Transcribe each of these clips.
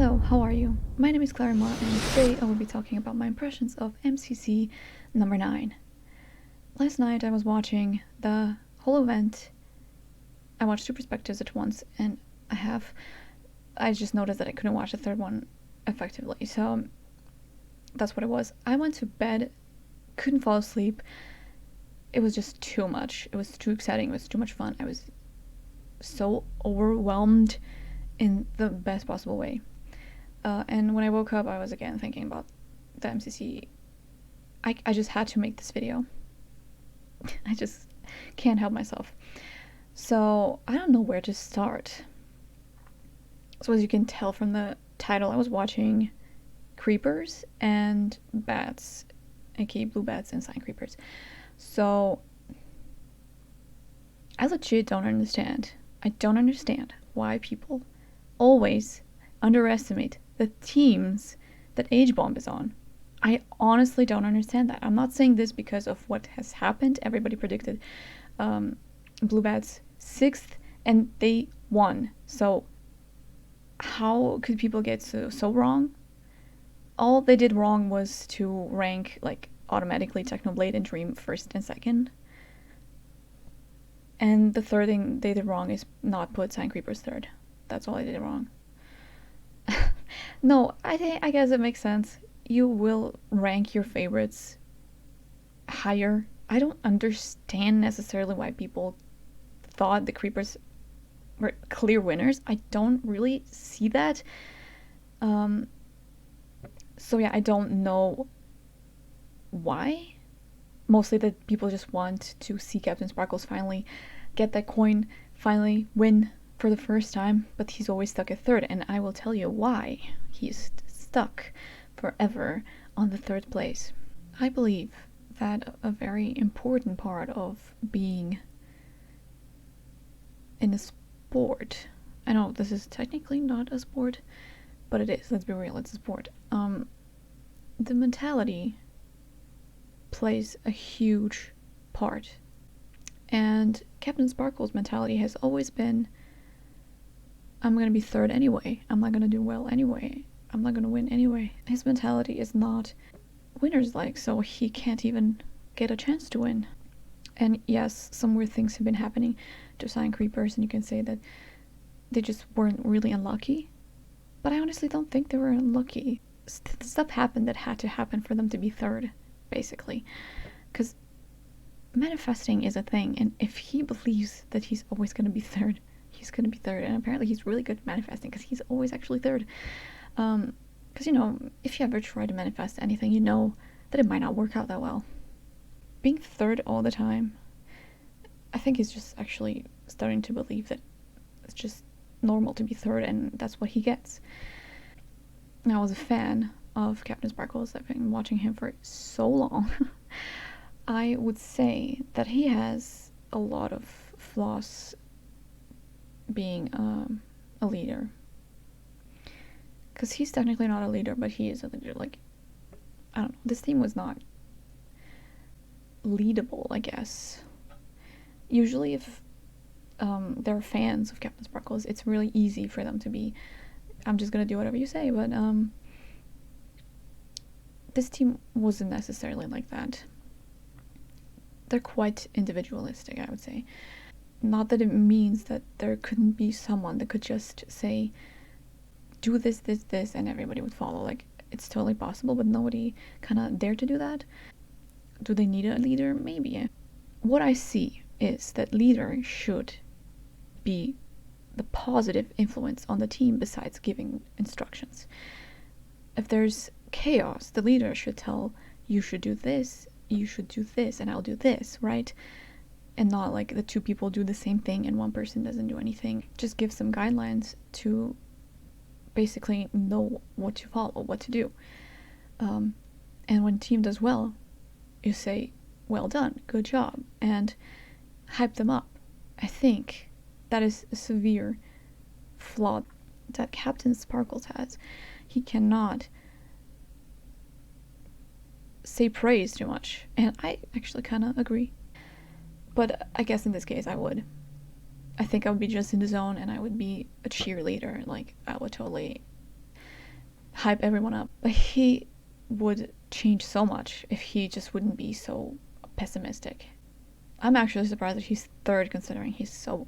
Hello, how are you? My name is Clarima, and today I will be talking about my impressions of MCC number 9. Last night I was watching the whole event. I watched two perspectives at once, and I just noticed that I couldn't watch the third one effectively, so that's what it was. I went to bed, couldn't fall asleep. It was just too much. It was too exciting, it was too much fun. I was so overwhelmed in the best possible way. And when I woke up, I was again thinking about the MCC. I just had to make this video. I just can't help myself. So I don't know where to start. So as you can tell from the title, I was watching creepers and bats, aka blue bats and cyan creepers. So I legit don't understand. I don't understand why people always underestimate the teams that HBomb is on. I honestly don't understand that. I'm not saying this because of what has happened. Everybody predicted Blue Bats 6th and they won. So how could people get so wrong? All they did wrong was to rank like automatically Technoblade and Dream 1st and 2nd. And the third thing they did wrong is not put Cyan Creepers 3rd. That's all they did wrong. No, I guess it makes sense. You will rank your favorites higher. I don't understand necessarily why people thought the creepers were clear winners. I don't really see that. So yeah, I don't know why. Mostly that people just want to see Captain Sparkles finally get that coin, finally win for the first time, but he's always stuck at 3rd, and I will tell you why he's stuck forever on the 3rd place. I believe that a very important part of being in a sport, I know this is technically not a sport, but it is, let's be real, it's a sport. The mentality plays a huge part. And Captain Sparkle's mentality has always been, I'm gonna be 3rd anyway. I'm not gonna do well anyway. I'm not gonna win anyway. His mentality is not winner's like, so he can't even get a chance to win. And yes, some weird things have been happening to Cyan Creepers, and you can say that they just weren't really unlucky. But I honestly don't think they were unlucky. Stuff happened that had to happen for them to be 3rd, basically. Because manifesting is a thing, and if he believes that he's always gonna be 3rd, he's gonna be 3rd, and apparently he's really good at manifesting because he's always actually 3rd. Because you know, if you ever try to manifest anything, you know that it might not work out that well. Being 3rd all the time, I think he's just actually starting to believe that it's just normal to be 3rd, and that's what he gets. I was a fan of Captain Sparkles. I've been watching him for so long. I would say that he has a lot of flaws being a leader, because he's technically not a leader, but he is a leader. Like, I don't know, this team was not leadable, I guess. Usually if they're fans of Captain Sparkles, it's really easy for them to be, I'm just gonna do whatever you say, but this team wasn't necessarily like that. They're quite individualistic, I would say. Not that it means that there couldn't be someone that could just say, do this, this, this, and everybody would follow. Like, it's totally possible, but nobody kind of dared to do that. Do they need a leader? Maybe. What I see is that leader should be the positive influence on the team besides giving instructions. If there's chaos, the leader should tell, you should do this, you should do this, and I'll do this, right? And not like the two people do the same thing and one person doesn't do anything. Just give some guidelines to basically know what to follow, what to do. And when team does well, you say, well done, good job, and hype them up. I think that is a severe flaw that Captain Sparkles has. He cannot say praise too much, and I actually kind of agree. But I guess in this case I would. I think I would be just in the zone and I would be a cheerleader. Like, I would totally hype everyone up. But he would change so much if he just wouldn't be so pessimistic. I'm actually surprised that he's third considering he's so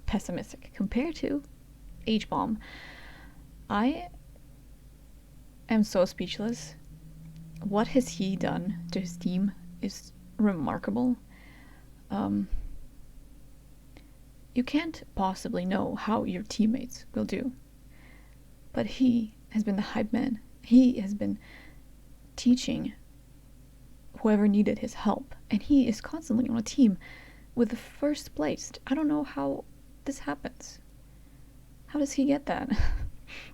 pessimistic compared to HBomb. I am so speechless. What has he done to his team is remarkable. You can't possibly know how your teammates will do, but he has been the hype man. He has been teaching whoever needed his help, and he is constantly on a team with the first placed. I don't know how this happens. How does he get that?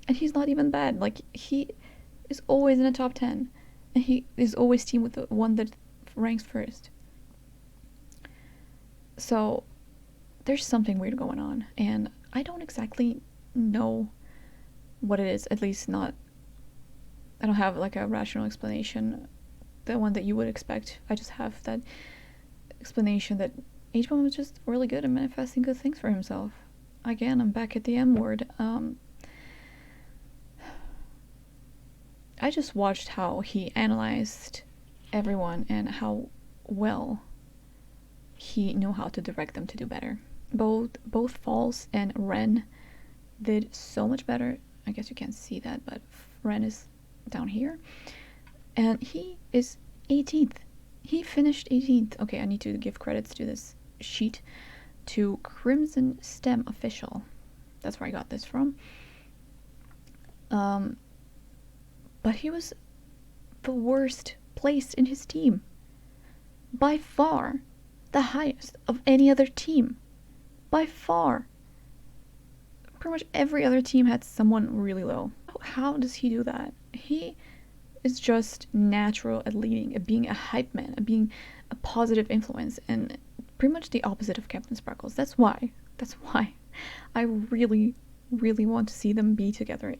And he's not even bad. Like, he is always in the top 10, and he is always team with the one that ranks first. So there's something weird going on, and I don't exactly know what it is. At least not, I don't have like a rational explanation, the one that you would expect. I just have that explanation that HBomb was just really good at manifesting good things for himself. Again, I'm back at the M word. I just watched how he analyzed everyone and how well he knew how to direct them to do better. Both Falls and Ren did so much better. I guess you can't see that, but Ren is down here. And he is 18th. He finished 18th. Okay, I need to give credits to this sheet to Crimson Stem Official. That's where I got this from. But he was the worst placed in his team. By far the highest of any other team. By far. Pretty much every other team had someone really low. How does he do that? He is just natural at leading, at being a hype man, at being a positive influence, and pretty much the opposite of Captain Sparkles. That's why I really, really want to see them be together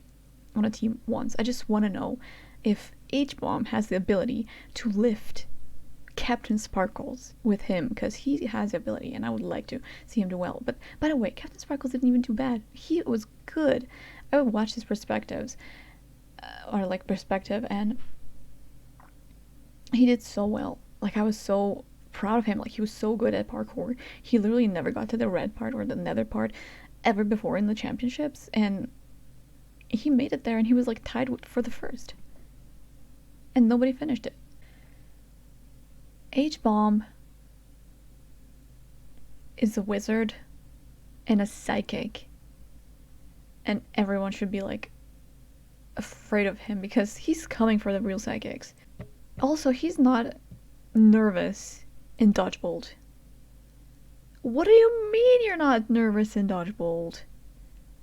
on a team once. I just want to know if HBomb has the ability to lift Captain Sparkles with him, because he has the ability and I would like to see him do well. But by the way, Captain Sparkles didn't even do bad. He was good. I would watch his perspective, and he did so well. Like, I was so proud of him. Like, he was so good at parkour. He literally never got to the red part or the nether part ever before in the championships, and he made it there, and he was like tied for the first, and nobody finished it. HBomb is a wizard and a psychic, and everyone should be like afraid of him because he's coming for the real psychics. Also, he's not nervous in Dodgebolt. What do you mean you're not nervous in Dodgebolt?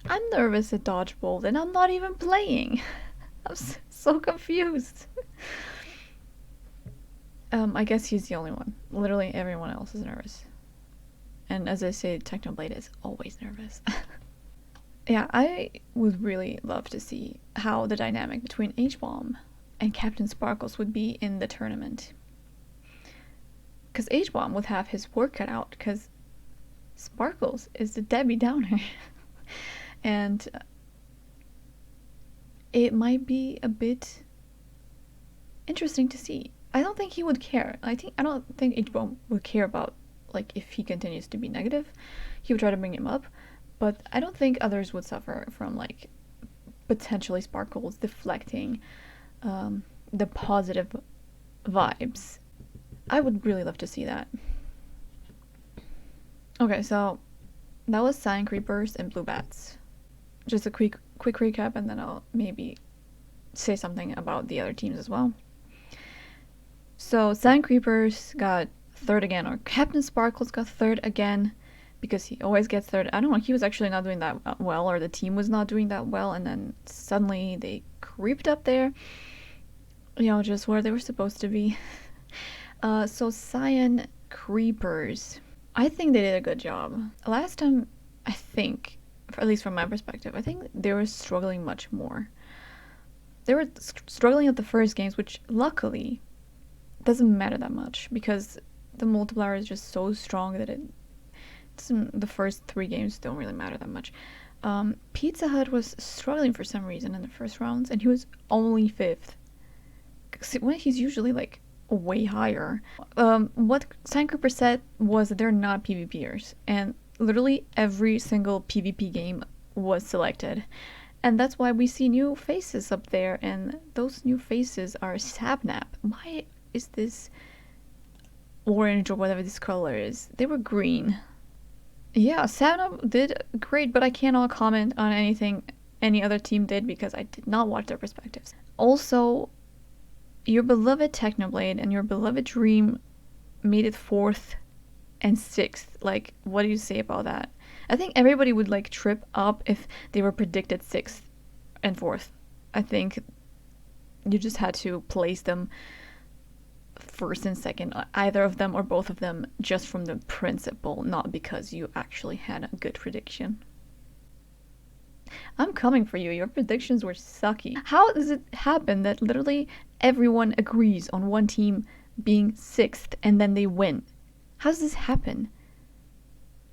I'm nervous at Dodgebolt and I'm not even playing. I'm so confused. I guess he's the only one. Literally everyone else is nervous. And as I say, Technoblade is always nervous. Yeah, I would really love to see how the dynamic between HBomb and Captain Sparkles would be in the tournament. Because HBomb would have his work cut out, because Sparkles is the Debbie Downer. And it might be a bit interesting to see. I don't think he would care. I don't think HBomb would care about, like, if he continues to be negative. He would try to bring him up, but I don't think others would suffer from, like, potentially Sparkles deflecting the positive vibes. I would really love to see that. Okay, so that was Cyan Creepers and Blue Bats. Just a quick recap, and then I'll maybe say something about the other teams as well. So Cyan Creepers got third again, or Captain Sparkles got third again, because he always gets third. I don't know, he was actually not doing that well, or the team was not doing that well, and then suddenly they creeped up there, you know, just where they were supposed to be. So Cyan Creepers, I think they did a good job. Last time, I think, at least from my perspective, I think they were struggling much more. They were struggling at the first games, which luckily doesn't matter that much, because the multiplier is just so strong that the first 3 games don't really matter that much. Pizza Hut was struggling for some reason in the first rounds, and he was only 5th. When he's usually like way higher. What Cyan Creeper said was that they're not PvPers, and literally every single PvP game was selected. And that's why we see new faces up there, and those new faces are Sapnap. Why is this orange or whatever this color is? They were green. Yeah, Sapnap did great, but I cannot comment on anything any other team did because I did not watch their perspectives. Also, your beloved Technoblade and your beloved Dream made it 4th and 6th. Like, what do you say about that? I think everybody would like trip up if they were predicted 6th and 4th. I think you just had to place them 1st and 2nd, either of them or both of them, just from the principle, not because you actually had a good prediction. I'm coming for you. Your predictions were sucky. How does it happen that literally everyone agrees on one team being 6th and then they win? How does this happen?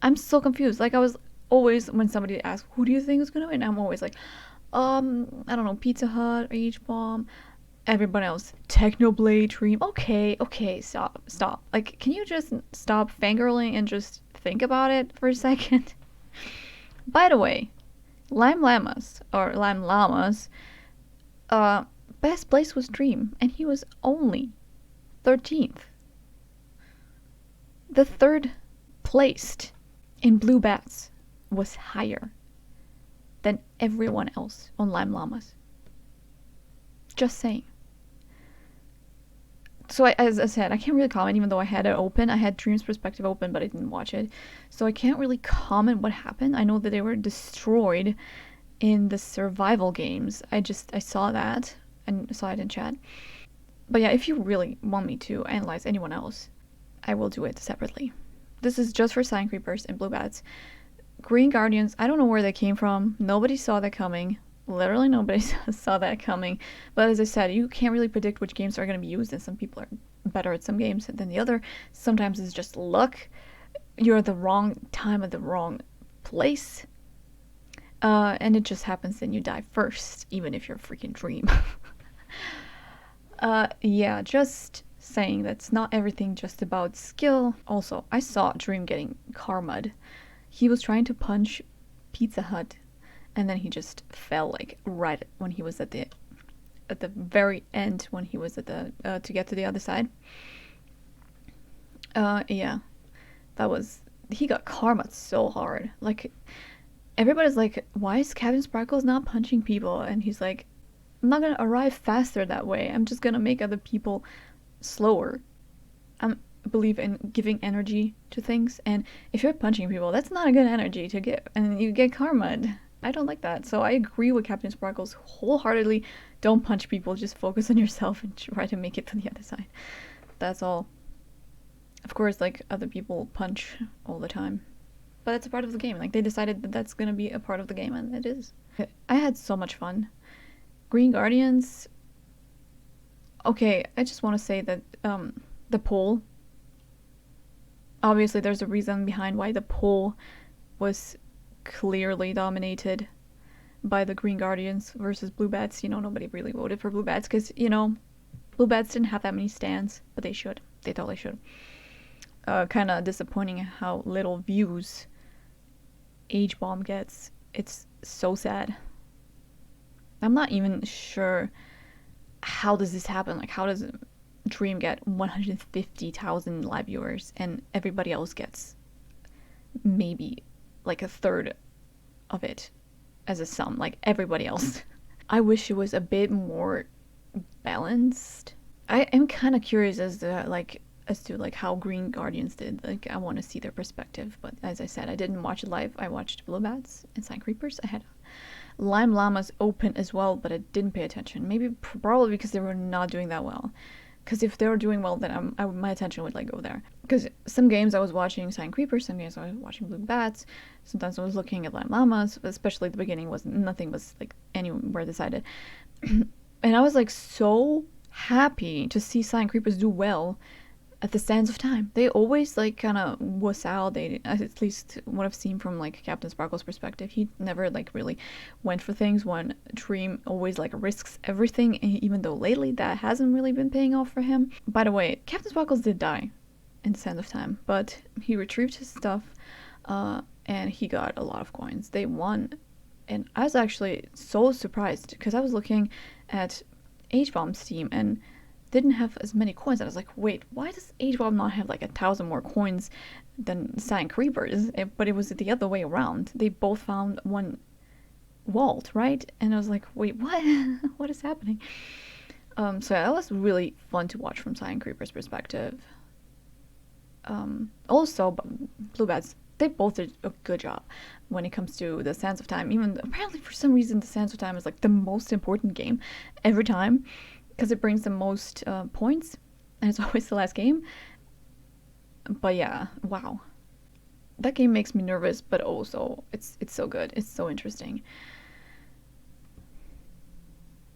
I'm so confused. Like, I was always, when somebody asks, who do you think is gonna win? I'm always like, I don't know, Pizza Hut, HBomb, everyone else, Technoblade, Dream. Okay, stop. Like, can you just stop fangirling and just think about it for a second? By the way, Lime Llamas, best place was Dream, and he was only 13th. The 3rd placed in Blue Bats was higher than everyone else on Lime Llamas. Just saying. So as I said, I can't really comment even though I had it open. I had Dream's perspective open, but I didn't watch it. So I can't really comment what happened. I know that they were destroyed in the survival games. I saw that and saw it in chat. But yeah, if you really want me to analyze anyone else, I will do it separately. This is just for Cyan Creepers and Blue Bats. Green Guardians, I don't know where they came from. Nobody saw that coming. Literally nobody saw that coming. But as I said, you can't really predict which games are going to be used, and some people are better at some games than the other. Sometimes it's just luck. You're at the wrong time at the wrong place. And it just happens then you die first, even if you're a freaking Dream. Yeah, just saying that's not everything just about skill. Also, I saw Dream getting karma'd. He was trying to punch Pizza Hut, and then he just fell like right when he was at the very end, when he was at the to get to the other side. Yeah, he got karma'd so hard. Like, everybody's like, why is Captain Sparkles not punching people? And he's like, I'm not gonna arrive faster that way. I'm just gonna make other people slower. I believe in giving energy to things, and if you're punching people, that's not a good energy to give, and you get karma'd. I don't like that. So I agree with Captain Sparkles wholeheartedly. Don't punch people, just focus on yourself and try to make it to the other side. That's all. Of course, like, other people punch all the time, but it's a part of the game. Like, they decided that that's gonna be a part of the game, and it is. I had so much fun. Green Guardians. Okay, I just want to say that the poll, obviously there's a reason behind why the poll was clearly dominated by the Green Guardians versus Blue Bats. You know, nobody really voted for Blue Bats because, you know, Blue Bats didn't have that many stands, but they should. They totally should. Kind of disappointing how little views HBomb gets. It's so sad. I'm not even sure how does this happen. Like, how does Dream get 150,000 live viewers and everybody else gets maybe like a third of it as a sum, like everybody else? I wish it was a bit more balanced. I am kind of curious as to how Green Guardians did. Like, I want to see their perspective, but as I said, I didn't watch it live. I watched Blue Bats and Cyan Creepers. I had Lime Llamas open as well, but I didn't pay attention. Probably because they were not doing that well. Because if they were doing well, then my attention would like go there. Because some games I was watching Cyan Creepers, some games I was watching Blue Bats. Sometimes I was looking at Lime Llamas, especially at the beginning. Nothing was like anywhere decided. And I was like so happy to see Cyan Creepers do well, at the sands of time. They always like kind of wuss out. They, at least what I've seen from like Captain Sparkle's perspective, he never like really went for things. When Dream always like risks everything, even though lately that hasn't really been paying off for him. By the way, Captain Sparkles did die in the sands of time, but he retrieved his stuff, and he got a lot of coins. They won, and I was actually so surprised because I was looking at HBomb's team and didn't have as many coins. I was like, wait, why does HBomb not have like 1,000 more coins than Cyan Creepers? But it was the other way around. They both found one vault, right? And I was like, wait, what? What is happening? So yeah, that was really fun to watch from Cyan Creeper's perspective. Also, Blue Bats, they both did a good job when it comes to the Sands of Time. Even apparently for some reason the Sands of Time is like the most important game every time, because it brings the most points, and it's always the last game. But yeah, wow. That game makes me nervous, but also it's so good. It's so interesting.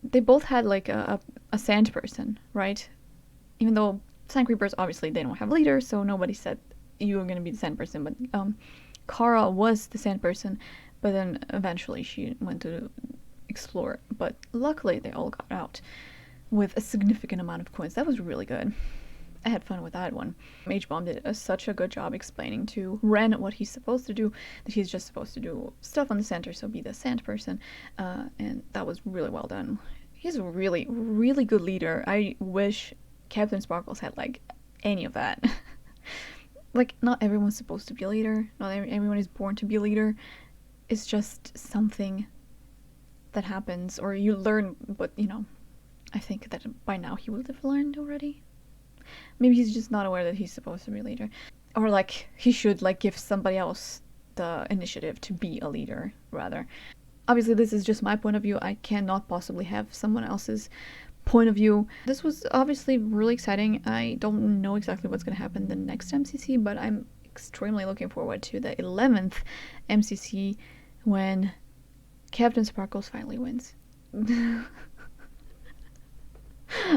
They both had like a sand person, right? Even though Sand Creepers, obviously, they don't have leaders, so nobody said you were going to be the sand person. But Kara was the sand person, but then eventually she went to explore. But luckily, they all got out with a significant amount of coins. That was really good. I had fun with that one. HBomb did such a good job explaining to Ren what he's supposed to do, that he's just supposed to do stuff on the center, so be the sand person, and that was really well done. He's a really, really good leader. I wish Captain Sparkles had, like, any of that. Like, not everyone's supposed to be a leader. Not everyone is born to be a leader. It's just something that happens, or you learn, but, you know, I think that by now he would have learned already. Maybe he's just not aware that he's supposed to be a leader. Or, like, he should, like, give somebody else the initiative to be a leader, rather. Obviously, this is just my point of view. I cannot possibly have someone else's point of view. This was obviously really exciting. I don't know exactly what's going to happen the next MCC, but I'm extremely looking forward to the 11th MCC when Captain Sparkles finally wins.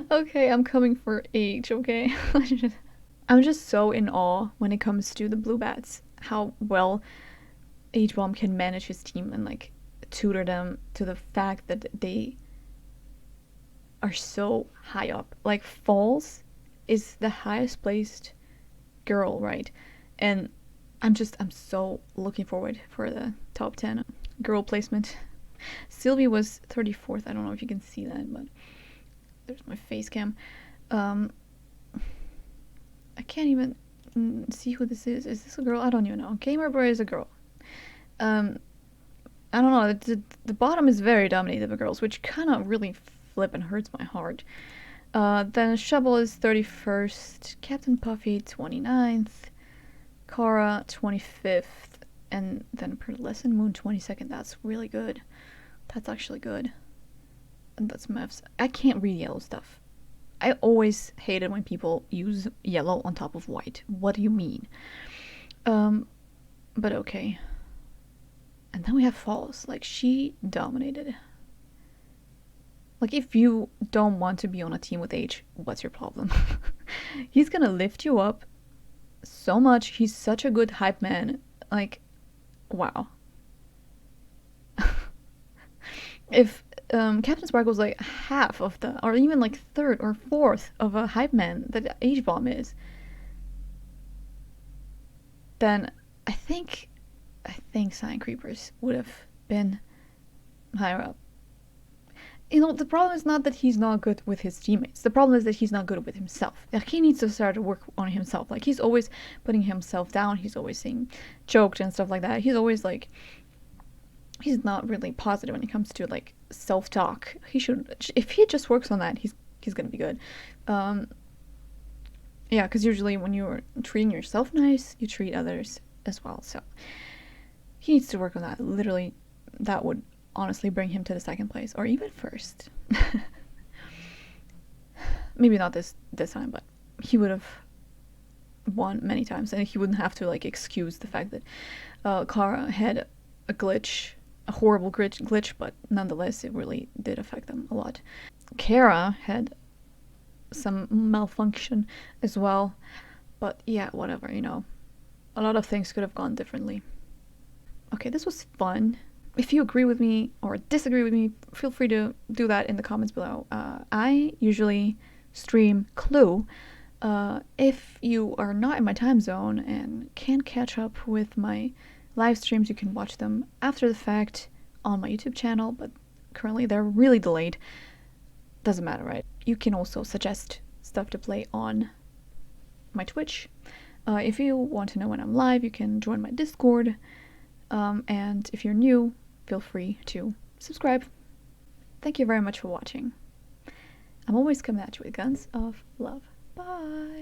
Okay, I'm coming for H, okay? I'm just so in awe when it comes to the Blue Bats, how well HBomb can manage his team and like tutor them to the fact that they are so high up. Like, Falls is the highest placed girl, right? And I'm so looking forward for the top 10 girl placement. Sylvie was 34th. I don't know if you can see that, but there's my face cam. I can't even see who this is. Is this a girl? I don't even know. Gamer Boy is a girl. I don't know. The bottom is very dominated by girls, which kind of really flippin' hurts my heart. Then Shovel is 31st, Captain Puffy 29th, Kara 25th, and then Pearlescent Moon 22nd. That's really good. That's actually good. And that's maths. I can't read yellow stuff. I always hated when people use yellow on top of white. What do you mean? But okay. And then we have Falls. Like, she dominated. Like, if you don't want to be on a team with H, what's your problem? He's gonna lift you up so much. He's such a good hype man. Like, wow. If Captain Sparkle's like half of the, or even like third or fourth of a hype man that HBomb is, then I think Cyan Creepers would have been higher up. You know, the problem is not that he's not good with his teammates. The problem is that he's not good with himself. Like, he needs to start to work on himself. Like, he's always putting himself down. He's always saying choked and stuff like that. He's always like, he's not really positive when it comes to like self-talk. He should, if he just works on that, he's gonna be good. Yeah, because usually when you're treating yourself nice, you treat others as well. So he needs to work on that. Literally, that would honestly bring him to the second place, or even first. Maybe not this time, but he would have won many times, and he wouldn't have to like excuse the fact that Kara had a glitch, a horrible glitch, but nonetheless it really did affect them a lot. Kara had some malfunction as well. But yeah, whatever, you know. A lot of things could have gone differently. Okay, this was fun. If you agree with me or disagree with me, feel free to do that in the comments below. I usually stream Clue. If you are not in my time zone and can't catch up with my live streams, you can watch them after the fact on my YouTube channel, but currently they're really delayed. Doesn't matter, right? You can also suggest stuff to play on my Twitch. If you want to know when I'm live, you can join my Discord. And if you're new, feel free to subscribe. Thank you very much for watching. I'm always coming at you with guns of love. Bye!